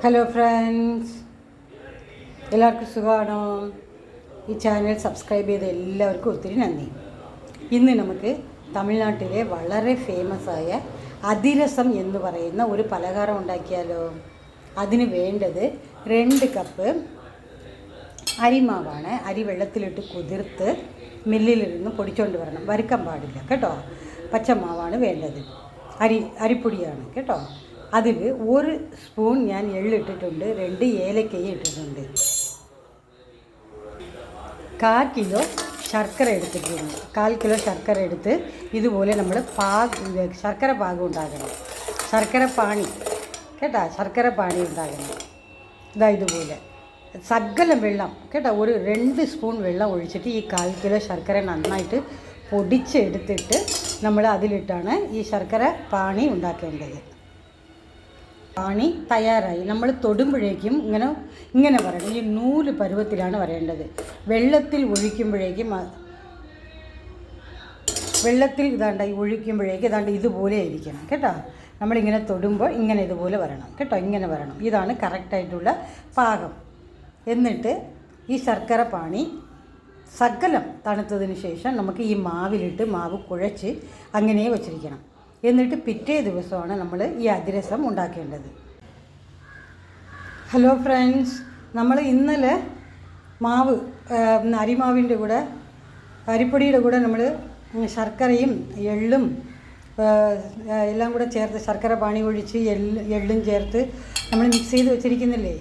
Hello friends, എല്ലാവർക്കും സുഖമാണോ? ഈ ചാനൽ സബ്സ്ക്രൈബ് ചെയ്ത എല്ലാവർക്കും ഒത്തിരി നന്ദി. ഇന്ന് നമുക്ക് തമിഴ്നാട്ടിലെ വളരെ ഫേമസ് ആയ അതിരസം എന്ന് പറയുന്ന ഒരു പലഹാരം ഉണ്ടാക്കിയാലോ? അതിന് വേണ്ടത് 2 കപ്പ് അരിമാവാണ്. അരി വെള്ളത്തിലിട്ട് കുതിർത്ത് മില്ലിലിരുന്ന് പൊടിച്ചുകൊണ്ട് വരണം. വറുക്കാൻ പാടില്ല കേട്ടോ. പച്ചമാവാണ് വേണ്ടത്. അരിപ്പൊടിയാണ് കേട്ടോ. അതിൽ 1 സ്പൂൺ ഞാൻ എള്ളിട്ടിട്ടുണ്ട്, 2 ഏലക്കയും ഇട്ടിട്ടുണ്ട്, 1/4 കിലോ ശർക്കര എടുത്തിട്ടുണ്ട്. 1/4 കിലോ ശർക്കര എടുത്ത് ഇതുപോലെ നമ്മൾ ശർക്കര പാകം ഉണ്ടാക്കണം. ശർക്കര പാനി കേട്ടോ, ശർക്കര പാനി ഉണ്ടാക്കണം. ഇതുപോലെ സകലം വെള്ളം കേട്ടോ, 2 സ്പൂൺ വെള്ളം ഒഴിച്ചിട്ട് ഈ 1/4 കിലോ ശർക്കര നന്നായിട്ട് പൊടിച്ചെടുത്തിട്ട് നമ്മൾ അതിലിട്ടാണ് ഈ ശർക്കര പാനി ഉണ്ടാക്കേണ്ടത്. പാനി തയ്യാറായി. നമ്മൾ തൊടുമ്പോഴേക്കും ഇങ്ങനെ പറയണം. ഈ നൂല് പരുവത്തിലാണ് വരേണ്ടത്. വെള്ളത്തിൽ ഒഴിക്കുമ്പോഴേക്കും ഒഴിക്കുമ്പോഴേക്കും ഇതുപോലെ ആയിരിക്കണം കേട്ടോ. നമ്മളിങ്ങനെ തൊടുമ്പോൾ ഇങ്ങനെ ഇതുപോലെ വരണം കേട്ടോ. ഇങ്ങനെ വരണം. ഇതാണ് കറക്റ്റായിട്ടുള്ള പാകം. എന്നിട്ട് ഈ ശർക്കര പാനി സകലം തണുത്തതിന് ശേഷം നമുക്ക് ഈ മാവിലിട്ട് മാവ് കുഴച്ച് അങ്ങനെ വച്ചിരിക്കണം. എന്നിട്ട് പിറ്റേ ദിവസമാണ് നമ്മൾ ഈ അതിരസം ഉണ്ടാക്കേണ്ടത്. ഹലോ ഫ്രണ്ട്സ്, നമ്മൾ ഇന്നലെ മാവ് അരിമാവിൻ്റെ കൂടെ അരിപ്പൊടിയുടെ കൂടെ നമ്മൾ ശർക്കരയും എള്ളും എല്ലാം കൂടെ ചേർത്ത് ശർക്കര പാനി ഒഴിച്ച് എള്ളും ചേർത്ത് നമ്മൾ മിക്സ് ചെയ്ത് വെച്ചിരിക്കുന്നില്ലേ,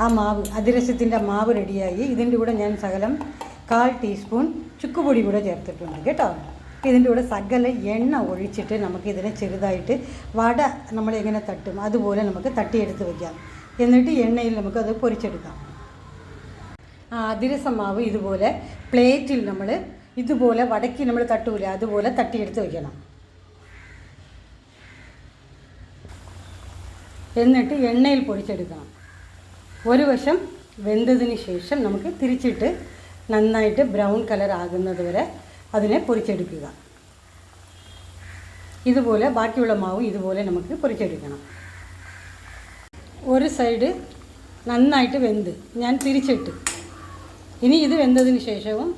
ആ മാവ് അതിരസത്തിൻ്റെ മാവ് റെഡിയായി. ഇതിൻ്റെ കൂടെ ഞാൻ സകലം 1/4 ടീസ്പൂൺ ചുക്കുപൊടി കൂടെ ചേർത്തിട്ടുണ്ട് കേട്ടോ. ഇതിൻ്റെ കൂടെ സകല എണ്ണ ഒഴിച്ചിട്ട് നമുക്കിതിനെ ചെറുതായിട്ട് വട നമ്മളെങ്ങനെ തട്ടും അതുപോലെ നമുക്ക് തട്ടിയെടുത്ത് വയ്ക്കാം. എന്നിട്ട് എണ്ണയിൽ നമുക്കത് പൊരിച്ചെടുക്കാം. അതിരസം മാവ് ഇതുപോലെ പ്ലേറ്റിൽ നമ്മൾ ഇതുപോലെ വടക്കി നമ്മൾ തട്ടൂല അതുപോലെ തട്ടിയെടുത്ത് വയ്ക്കണം. എന്നിട്ട് എണ്ണയിൽ പൊരിച്ചെടുക്കണം. ഒരു വശം വെന്തതിന് ശേഷം നമുക്ക് തിരിച്ചിട്ട് നന്നായിട്ട് ബ്രൗൺ കളർ ആകുന്നത് വരെ അതിനെ പൊരിച്ചെടുക്കുക. ഇതുപോലെ ബാക്കിയുള്ള മാവും ഇതുപോലെ നമുക്ക് പൊരിച്ചെടുക്കണം. ഒരു സൈഡ് നന്നായിട്ട് വെന്ത് ഞാൻ തിരിച്ചിട്ട് ഇനി ഇത് വെന്തതിന് ശേഷവും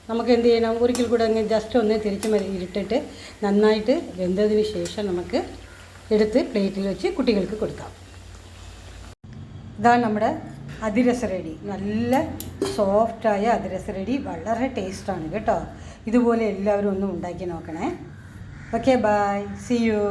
നമുക്ക് എന്ത് ചെയ്യണം, ഒരിക്കൽ കൂടെ ജസ്റ്റ് ഒന്ന് ഇട്ടിട്ട് നന്നായിട്ട് വെന്തതിന് ശേഷം നമുക്ക് എടുത്ത് പ്ലേറ്റിൽ വെച്ച് കുട്ടികൾക്ക് കൊടുക്കാം. ഇതാണ് നമ്മുടെ അതിരസ റെഡി. നല്ല സോഫ്റ്റായ അതിരസ റെഡി. വളരെ ടേസ്റ്റാണ് കേട്ടോ. ഇതുപോലെ എല്ലാവരും ഒന്നും ഉണ്ടാക്കി നോക്കണേ. Okay, bye, see U.